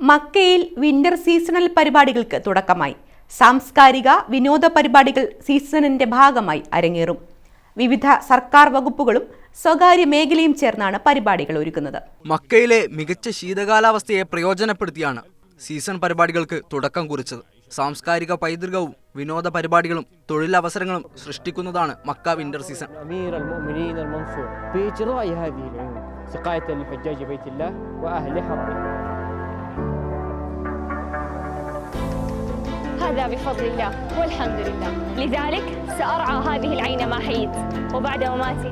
മക്കയിൽ winter seasonal പരിപാടികൾക്ക് തുടക്കമായി. സാംസ്കാരിക വിനോദ പരിപാടികൾ സീസണിന്റെ ഭാഗമായി അരങ്ങേറും. വിവിധ സർക്കാർ വകുപ്പുകളും സ്വകാര്യ മേഖലയും ചേർന്നാണ് പരിപാടികൾ ഒരുക്കുന്നത്. മക്കയിലെ മികച്ച ശീതകാലാവസ്ഥയെ പ്രയോജനപ്പെടുത്തിയാണ് സീസൺ പരിപാടികൾക്ക് തുടക്കം കുറിച്ചത്. സാംസ്കാരിക പൈതൃകവും വിനോദ പരിപാടികളും തൊഴിലവസരങ്ങളും സൃഷ്ടിക്കുന്നതാണ് മക്ക വിന്റർ സീസൺ. هذا بفضل الله والحمد لله لذلك سأرعى هذه العين ما حييت وبعد مماتي.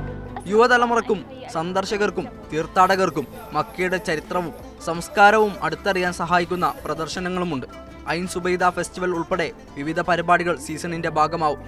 യുവതലമുറക്കും സന്ദർശകർക്കും തീർത്ഥാടകർക്കും മക്കയുടെ ചരിത്രവും സംസ്കാരവും അടുത്തറിയാൻ സഹായിക്കുന്ന പ്രദർശനങ്ങളുമുണ്ട്. ഐൻ സുബൈദ ഫെസ്റ്റിവൽ ഉൾപ്പെടെ വിവിധ പരിപാടികൾ സീസണിന്റെ ഭാഗമാവും.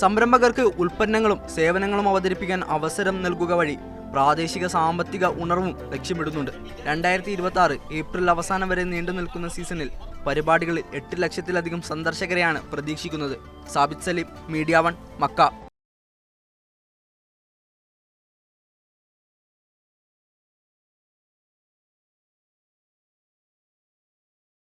സംരംഭകർക്ക് ഉൽപ്പന്നങ്ങളും സേവനങ്ങളും അവതരിപ്പിക്കാൻ അവസരം നൽകുക വഴി പ്രാദേശിക സാമ്പത്തിക ഉണർവും ലക്ഷ്യമിടുന്നുണ്ട്. 2026 ഏപ്രിൽ അവസാനം വരെ നീണ്ടു നിൽക്കുന്ന സീസണിൽ പരിപാടികളിൽ 8 ലക്ഷത്തിലധികം സന്ദർശകരെയാണ് പ്രതീക്ഷിക്കുന്നത്. Sabith Saleem, media 1, Mecca.